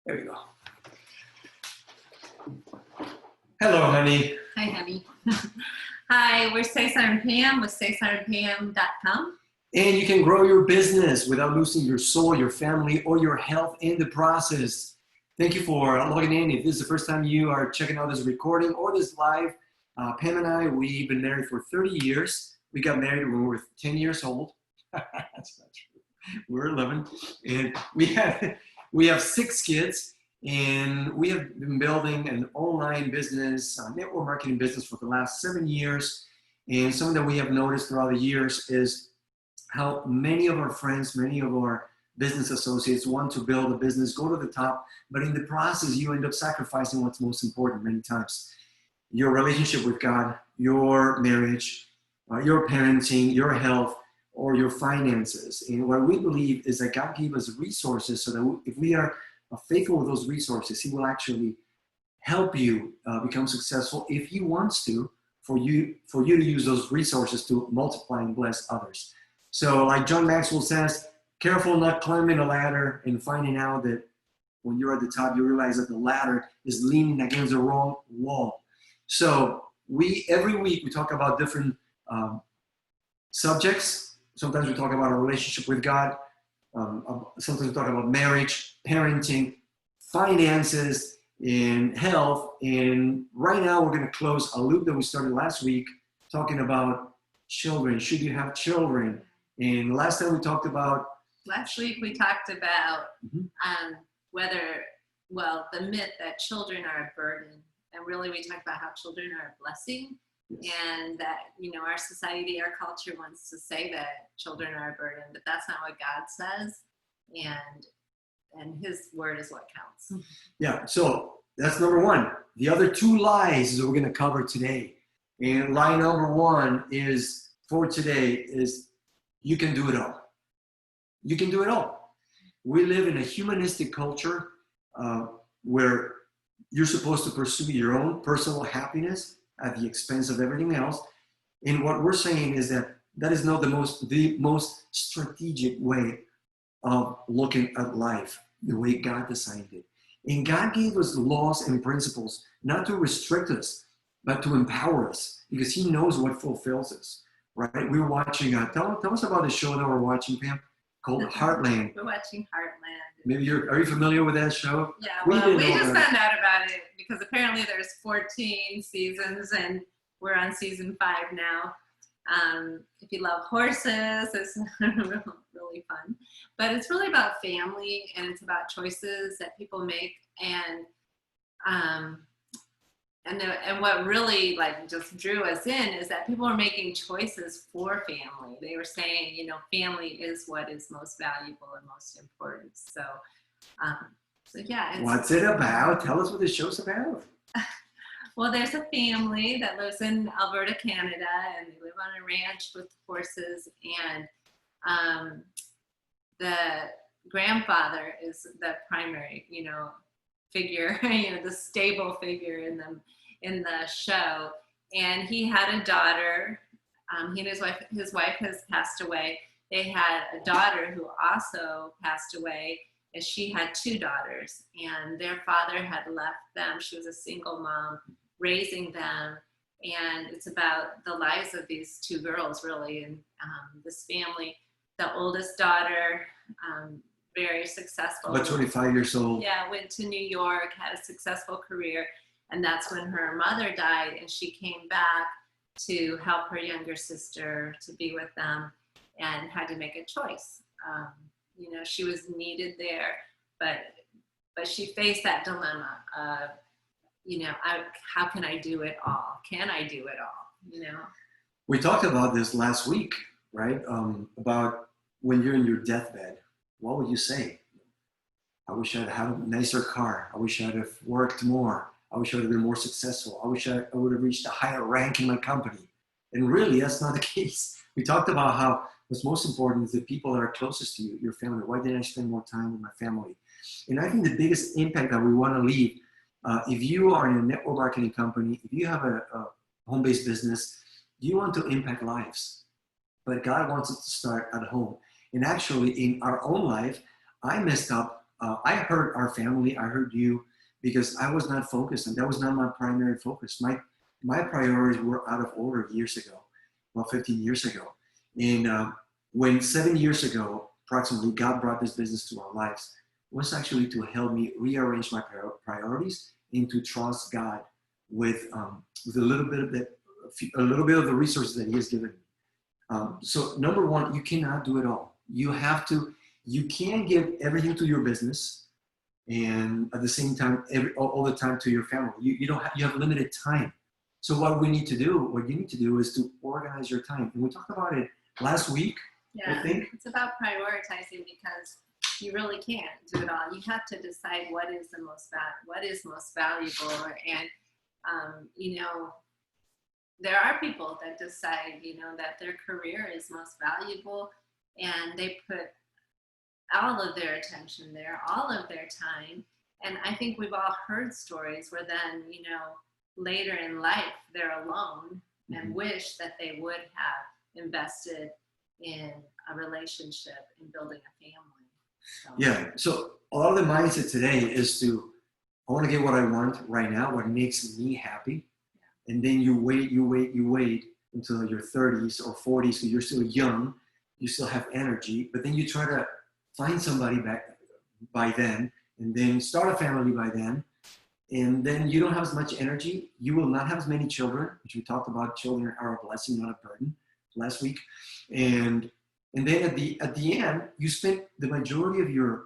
There you go. Hello, honey. Hi, honey. Hi, we're Cesar and Pam with cesarandpam.com. And you can grow your business without losing your soul, your family, or your health in the process. Thank you for logging in. If this is the first time you are checking out this recording or this live, Pam and I, we've been married for 30 years. We got married when we were 10 years old. That's not true. We're 11. And we have 6 kids. And we have been building an online business, network marketing business for the last 7 years. And something that we have noticed throughout the years is how many of our friends, many of our business associates want to build a business, go to the top, but in the process, you end up sacrificing what's most important many times. Your relationship with God, your marriage, your parenting, your health, or your finances. And what we believe is that God gave us resources so that if we are faithful with those resources, He will actually help you become successful if He wants to, for you to use those resources to multiply and bless others. So like John Maxwell says, careful not climbing a ladder and finding out that when you're at the top, you realize that the ladder is leaning against the wrong wall. So every week we talk about different subjects. Sometimes we talk about a relationship with God. Sometimes we talk about marriage, parenting, finances, and health. And right now we're going to close a loop that we started last week talking about children. Should you have children? And last time we talked about... Last week we talked about the myth that children are a burden. And really we talked about how children are a blessing. Yes. And that, our society, our culture wants to say that children are a burden, but that's not what God says. And His word is what counts. Yeah, so that's number one. The other 2 lies is what we're going to cover today. And lie number 1 is, for today, is you can do it all. You can do it all. We live in a humanistic culture where you're supposed to pursue your own personal happiness at the expense of everything else. And what we're saying is that that is not the most strategic way of looking at life, the way God designed it. And God gave us laws and principles, not to restrict us, but to empower us, because He knows what fulfills us, right? We were watching, tell us about the show that we're watching, Pam, called Heartland. We're watching Heartland. Maybe are you familiar with that show? Yeah, well, we just found out about it because apparently there's 14 seasons and we're on season 5 now. If you love horses, it's really fun. But it's really about family, and it's about choices that people make. And what really just drew us in is that people are making choices for family. They were saying, family is what is most valuable and most important. So yeah. What's it about? Tell us what the show's about. Well, there's a family that lives in Alberta, Canada, and they live on a ranch with horses. And the grandfather is the primary, figure, the stable figure in the show. And he had a daughter. He and his wife has passed away. They had a daughter who also passed away, and she had 2 daughters. And their father had left them. She was a single mom raising them. And it's about the lives of these 2 girls, really, and this family. The oldest daughter, very successful. About 25 years old. Yeah, went to New York, had a successful career. And that's when her mother died, and she came back to help her younger sister to be with them, and had to make a choice. She was needed there, but she faced that dilemma of, how can I do it all? Can I do it all? We talked about this last week, right? About when you're in your deathbed, what would you say? I wish I'd had a nicer car. I wish I'd have worked more. I wish I would have been more successful. I wish I would have reached a higher rank in my company. And really, that's not the case. We talked about how what's most important is the people that are closest to you, your family. Why didn't I spend more time with my family? And I think the biggest impact that we want to leave, if you are in a network marketing company, if you have a home-based business, you want to impact lives. But God wants it to start at home. And actually, in our own life, I messed up I heard our family, I heard you, because I was not focused, and that was not my primary focus. My priorities were out of order years ago, well, 15 years ago. And when 7 years ago, approximately, God brought this business to our lives, was actually to help me rearrange my priorities and to trust God with a little bit of the resources that He has given me. So number one, you cannot do it all. You can't give everything to your business and at the same time, all the time to your family. You have limited time. So what you need to do is to organize your time. And we talked about it last week, yeah, I think. It's about prioritizing because you really can't do it all. You have to decide what is most valuable. And, there are people that decide, that their career is most valuable and they put all of their attention there, all of their time. And I think we've all heard stories where then, later in life, they're alone and wish that they would have invested in a relationship and building a family. So. Yeah. So a lot of the mindset today is I want to get what I want right now, what makes me happy. Yeah. And then you wait until your 30s or 40s, so you're still young, you still have energy, but then you try to find somebody by then, and then start a family by then, and then you don't have as much energy. You will not have as many children, which we talked about. Children are a blessing, not a burden, last week. And then at the end, you spend the majority of your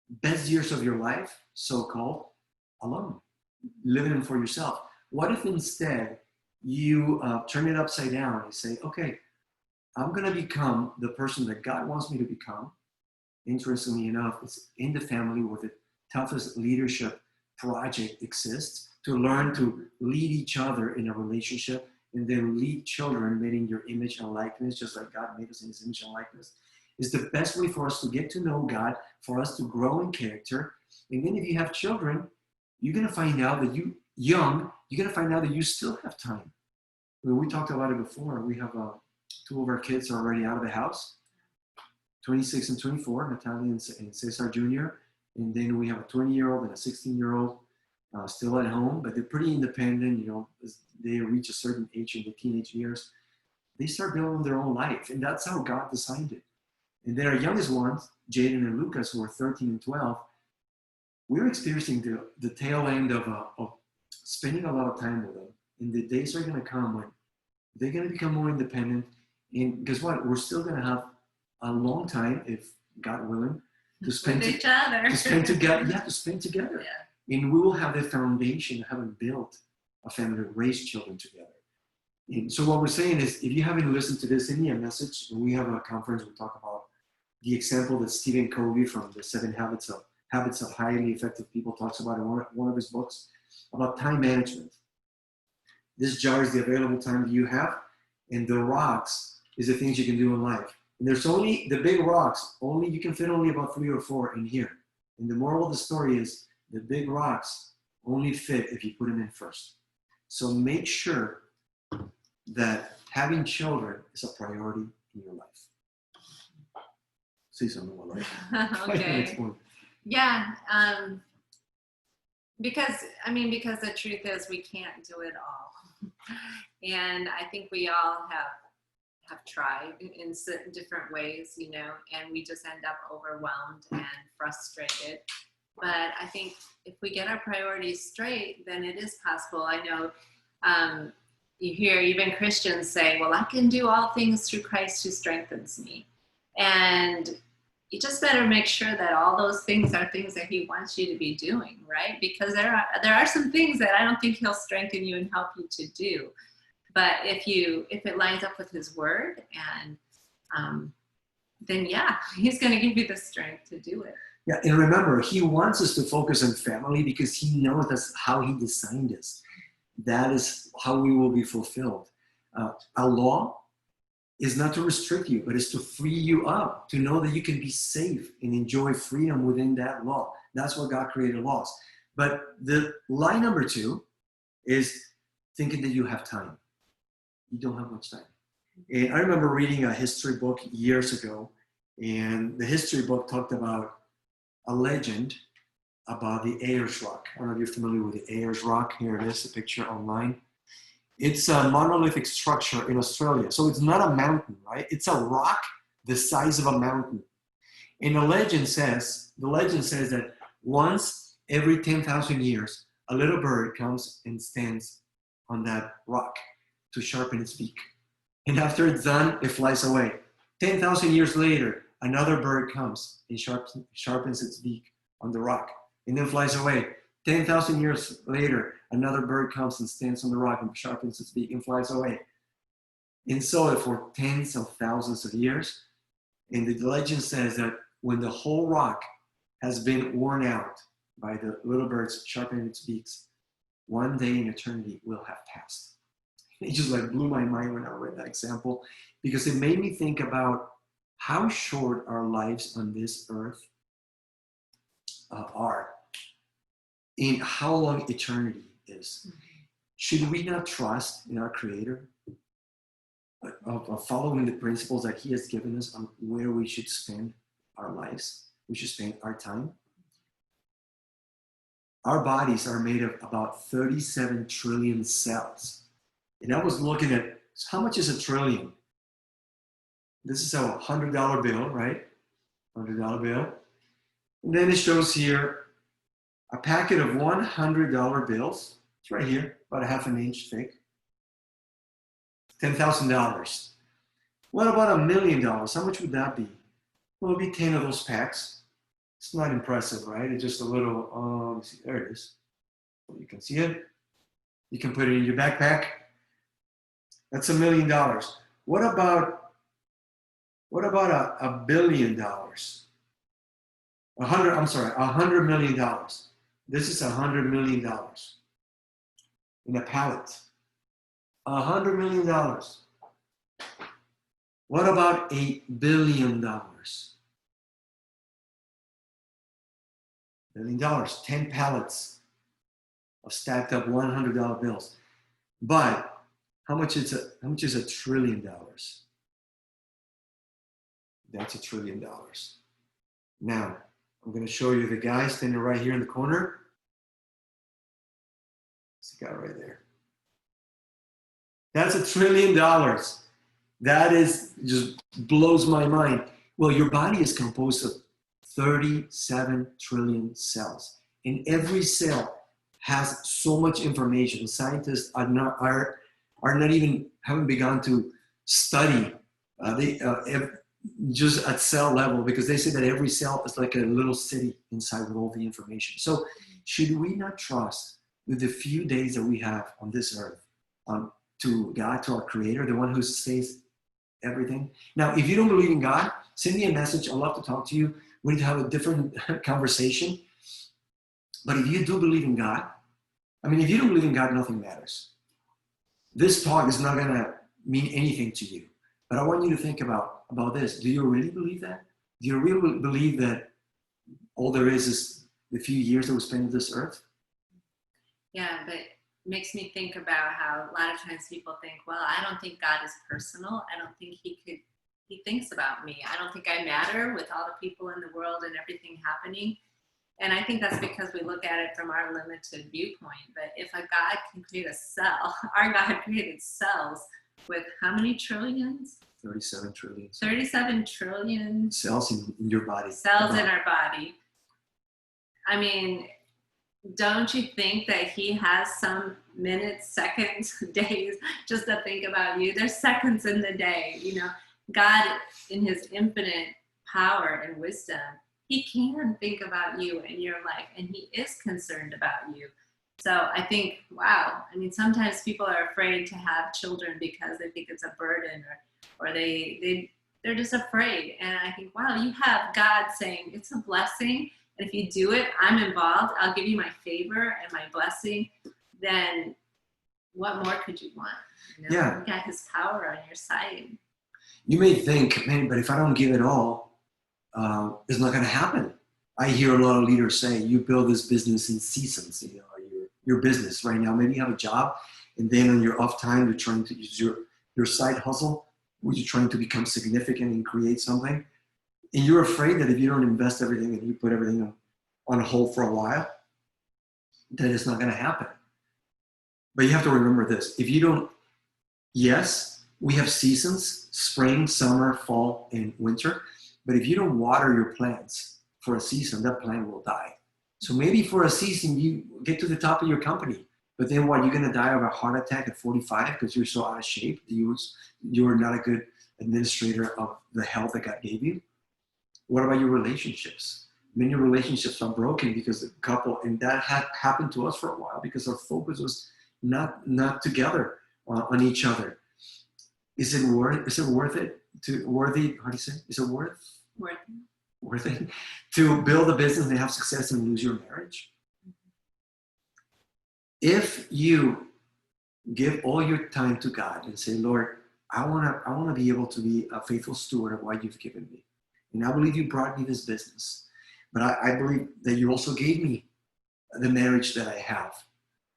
best years of your life, so-called, alone, living them for yourself. What if instead you turn it upside down and say, okay, I'm going to become the person that God wants me to become. Interestingly enough, it's in the family where the toughest leadership project exists, to learn to lead each other in a relationship and then lead children made in your image and likeness, just like God made us in His image and likeness, is the best way for us to get to know God, for us to grow in character. And then if you have children, you're going to find out that you're going to find out that you still have time. We talked about it before. We have two of our kids are already out of the house. 26 and 24, Natalia and Cesar Jr. And then we have a 20-year-old and a 16-year-old still at home, but they're pretty independent. As they reach a certain age in the teenage years, they start building their own life. And that's how God designed it. And then our youngest ones, Jaden and Lucas, who are 13 and 12, we're experiencing the tail end of spending a lot of time with them. And the days are going to come when they're going to become more independent. And guess what? We're still going to have a long time, if God willing, to spend with each other. To spend together. Yeah, to spend together. Yeah. And we will have the foundation of having built a family, raised children together. And so what we're saying is, if you haven't listened to this, send me a message. When we have a conference, we talk about the example that Stephen Covey from the 7 Habits of Highly Effective People talks about in one of his books about time management. This jar is the available time that you have, and the rocks is the things you can do in life. And there's only the big rocks, you can fit only about 3 or 4 in here. And the moral of the story is the big rocks only fit if you put them in first. So make sure that having children is a priority in your life. Say something about life. Okay. Yeah. Because the truth is we can't do it all. And I think we all have tried in different ways, and we just end up overwhelmed and frustrated. But I think if we get our priorities straight, then it is possible. I know you hear even Christians say, well, I can do all things through Christ who strengthens me. And you just better make sure that all those things are things that He wants you to be doing, right? Because there are some things that I don't think He'll strengthen you and help you to do. But if it lines up with His word, and then He's going to give you the strength to do it. Yeah, and remember, He wants us to focus on family because He knows that's how He designed us. That is how we will be fulfilled. A law is not to restrict you, but is to free you up, to know that you can be safe and enjoy freedom within that law. That's what God created laws. But the lie number 2 is thinking that you have time. You don't have much time. And I remember reading a history book years ago, and the history book talked about a legend about the Ayers Rock. I don't know if you're familiar with the Ayers Rock. Here it is, a picture online. It's a monolithic structure in Australia. So it's not a mountain, right? It's a rock the size of a mountain. And the legend says that once every 10,000 years, a little bird comes and stands on that rock to sharpen its beak. And after it's done, it flies away. 10,000 years later, another bird comes and sharpens its beak on the rock and then flies away. 10,000 years later, another bird comes and stands on the rock and sharpens its beak and flies away. And so for tens of thousands of years. And the legend says that when the whole rock has been worn out by the little birds sharpening its beaks, one day in eternity will have passed. It just like blew my mind when I read that example, because it made me think about how short our lives on this earth are, and how long eternity is. Should we not trust in our Creator of following the principles that He has given us on where we should spend our lives, we should spend our time? Our bodies are made of about 37 trillion cells. And I was looking at how much is a trillion? This is a $100 bill, right? $100 bill. And then it shows here a packet of $100 bills. It's right here, about a half an inch thick. $10,000. What about $1 million? How much would that be? Well, it'll be 10 of those packs. It's not impressive, right? It's just a little, let me see, there it is. You can see it. You can put it in your backpack. That's $1 million. What about $1 billion? $100 million. This is $100 million in a pallet. $100 million. What about $8 billion? $1 billion, 10 pallets of stacked up $100 bills. But how much is $1 trillion? That's $1 trillion. Now, I'm going to show you the guy standing right here in the corner. It's the guy right there. That's $1 trillion. That is just blows my mind. Well, your body is composed of 37 trillion cells. And every cell has so much information. Scientists haven't begun to study just at cell level, because they say that every cell is like a little city inside with all the information. So should we not trust with the few days that we have on this earth to God, to our Creator, the one who says everything? Now, if you don't believe in God, send me a message. I'd love to talk to you. We need to have a different conversation. But if you do believe in God, if you don't believe in God, nothing matters. This talk is not going to mean anything to you. But I want you to think about this. Do you really believe that? Do you really believe that all there is the few years that we spend on this earth? Yeah, but it makes me think about how a lot of times people think, well, I don't think God is personal. I don't think he thinks about me. I don't think I matter with all the people in the world and everything happening. And I think that's because we look at it from our limited viewpoint. But if a God can create a cell, our God created cells with how many trillions? 37 trillion. 37 trillion cells in your body. Cells in our body. Don't you think that He has some minutes, seconds, days just to think about you? There's seconds in the day. God, in His infinite power and wisdom, He can think about you and your life, and He is concerned about you. So I think, wow, sometimes people are afraid to have children because they think it's a burden, or they're just afraid. And I think, wow, you have God saying it's a blessing. And if you do it, I'm involved. I'll give you my favor and my blessing. Then what more could you want? Yeah. You got His power on your side. You may think, man, but if I don't give it all, it's not going to happen. I hear a lot of leaders say, you build this business in seasons, your business right now. Maybe you have a job, and then on your off time, you're trying to use your side hustle, where you're trying to become significant and create something. And you're afraid that if you don't invest everything and you put everything on hold for a while, that it's not going to happen. But you have to remember this. If you don't, yes, we have seasons, spring, summer, fall, and winter. But if you don't water your plants for a season, that plant will die. So maybe for a season, you get to the top of your company. But then what, you're going to die of a heart attack at 45 because you're so out of shape? You're not a good administrator of the health that God gave you? What about your relationships? Many relationships are broken because the couple, and that had happened to us for a while because our focus was not together on each other. Is it worth it to build a business and have success and lose your marriage? If you give all your time to God and say, Lord, I want to be able to be a faithful steward of what you've given me. And I believe you brought me this business. But I believe that you also gave me the marriage that I have.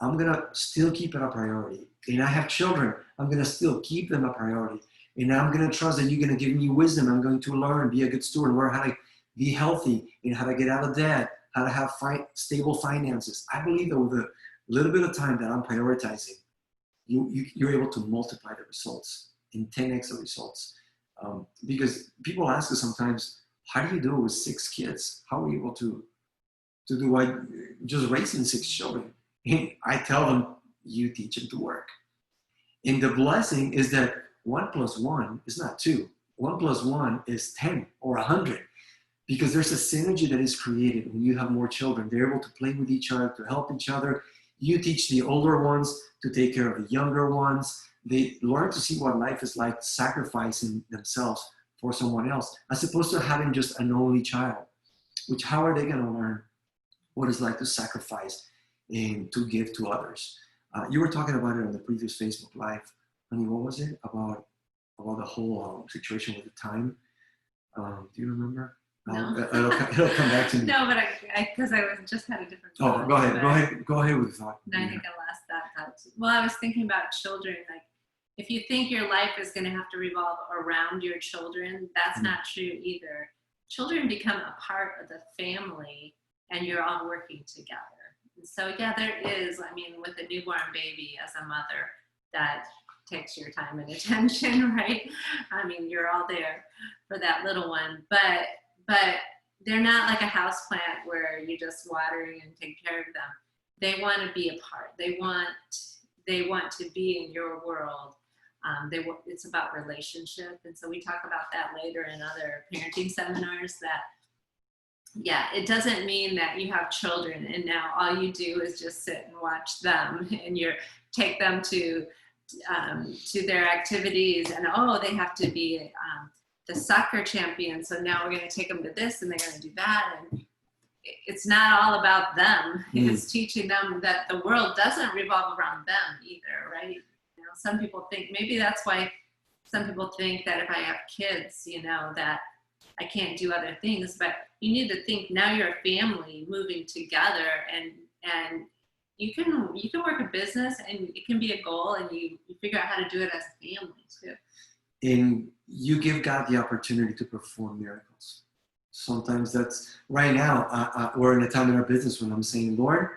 I'm going to still keep it a priority. And I have children. I'm going to still keep them a priority. And I'm going to trust that you're going to give me wisdom. I'm going to learn, be a good steward, learn how to be healthy and how to get out of debt, how to have stable finances. I believe that with a little bit of time that I'm prioritizing, you're able to multiply the results in 10x the results. Because people ask us sometimes, how do you do it with 6 kids? How are you able to do what, just raising 6 children? And I tell them, you teach them to work. And the blessing is that 1 + 1 is not 2. 1 + 1 is 10 or 100. Because there's a synergy that is created when you have more children. They're able to play with each other, to help each other. You teach the older ones to take care of the younger ones. They learn to see what life is like, sacrificing themselves for someone else, as opposed to having just an only child. Which, how are they going to learn what it's like to sacrifice and to give to others? You were talking about it on the previous Facebook Live. Honey, what was it about the whole situation with the time? Do you remember? No. It'll come back to me. No, but because I just had a different thought. Oh, go ahead with the thought. No, I think I lost that thought too. Well, I was thinking about children. Like, if you think your life is going to have to revolve around your children, that's not true either. Children become a part of the family, and you're all working together. And so, yeah, there is. I mean, with a newborn baby, as a mother, that takes your time and attention, right? I mean, you're all there for that little one, but they're not like a house plant where you're just watering and take care of them. They want to be a part. They want to be in your world. It's about relationship. And so we talk about that later in other parenting seminars, that, yeah, it doesn't mean that you have children and now all you do is just sit and watch them and take them to their activities, and they have to be the soccer champion, so now we're going to take them to this and they're going to do that. And it's not all about them. It's teaching them that the world doesn't revolve around them either, right? You know, some people think, maybe that's why some people think that if I have kids, you know, that I can't do other things. But you need to think, now you're a family moving together, and you can work a business and it can be a goal, and you figure out how to do it as a family too. And you give God the opportunity to perform miracles. Sometimes that's, right now, we're in a time in our business when I'm saying, Lord,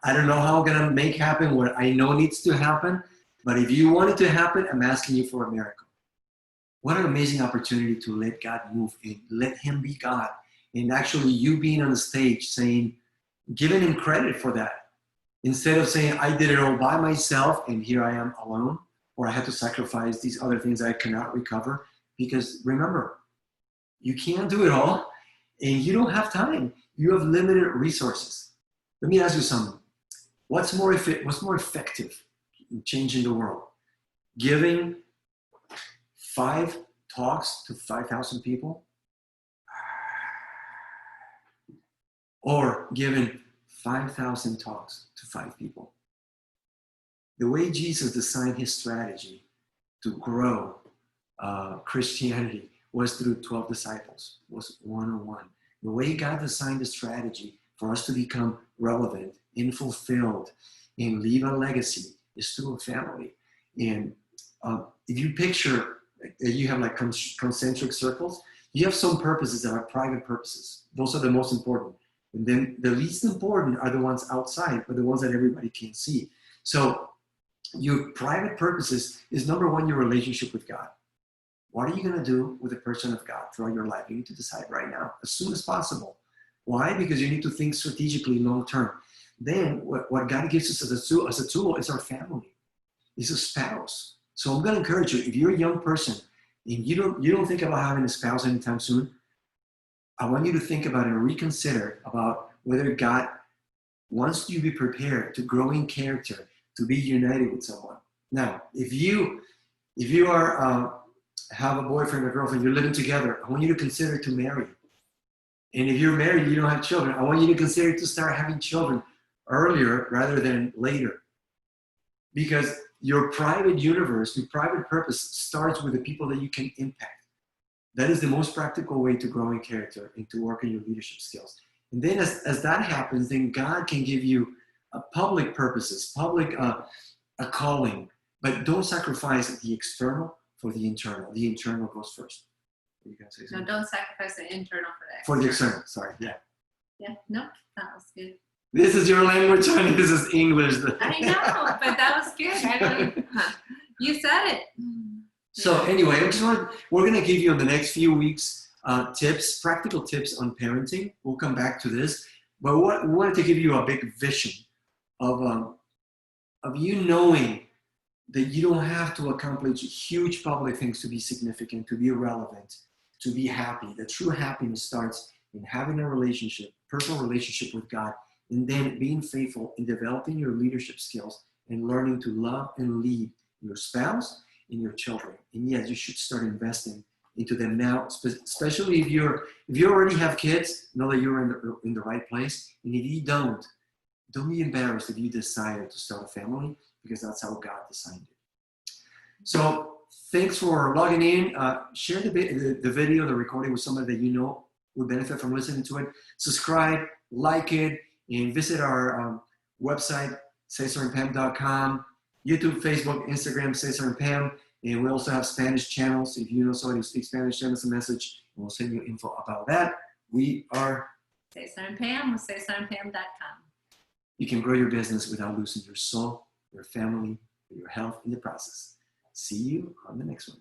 I don't know how I'm going to make happen what I know needs to happen, but if you want it to happen, I'm asking you for a miracle. What an amazing opportunity to let God move and let him be God. And actually you being on the stage saying, giving him credit for that. Instead of saying, I did it all by myself and here I am alone, or I had to sacrifice these other things I cannot recover. Because remember, you can't do it all and you don't have time. You have limited resources. Let me ask you something. What's more effective in changing the world? Giving 5 talks to 5,000 people? Or giving 5,000 talks to 5 people? The way Jesus designed his strategy to grow Christianity was through 12 disciples, was one-on-one. The way God designed the strategy for us to become relevant and fulfilled and leave a legacy is through a family. And if you picture, you have like concentric circles, You have some purposes that are private purposes. Those are the most important. And then the least important are the ones outside, but the ones that everybody can see. So your private purposes is number one, your relationship with God. What are you going to do with the person of God throughout your life? You need to decide right now, as soon as possible. Why? Because you need to think strategically long term. Then what God gives us as a tool is our family, is a spouse. So I'm going to encourage you, if you're a young person and you don't think about having a spouse anytime soon, I want you to think about it and reconsider about whether God wants you to be prepared to grow in character, to be united with someone. Now, if you are have a boyfriend or girlfriend, you're living together, I want you to consider to marry. And if you're married, you don't have children, I want you to consider to start having children earlier rather than later. Because your private universe, your private purpose starts with the people that you can impact. That is the most practical way to grow in character and to work on your leadership skills. And then as that happens, then God can give you public purposes, public a calling. But don't sacrifice the external for the internal. The internal goes first. Are you gonna say something? No, don't sacrifice the internal For the external, sorry, yeah. Yeah, no, that was good. This is your language, honey. This is English. I know, but that was good. You said it. So anyway, we're going to give you in the next few weeks tips, practical tips on parenting. We'll come back to this. But we wanted to give you a big vision of you knowing that you don't have to accomplish huge public things to be significant, to be relevant, to be happy. The true happiness starts in having a relationship, personal relationship with God, and then being faithful in developing your leadership skills and learning to love and lead your spouse and your children. And yes, you should start investing into them now, especially if you already have kids, know that you're in the right place. And if you don't be embarrassed if you decided to start a family, because that's how God designed it. So thanks for logging in. Share the video, the recording with somebody that you know would benefit from listening to it. Subscribe, like it, and visit our website, cesarandpam.com, YouTube, Facebook, Instagram, Cesar and Pam. And we also have Spanish channels. If you know somebody who speaks Spanish, send us a message, and we'll send you info about that. We are Cesar and Pam with cesarandpam.com. You can grow your business without losing your soul, your family, or your health in the process. See you on the next one.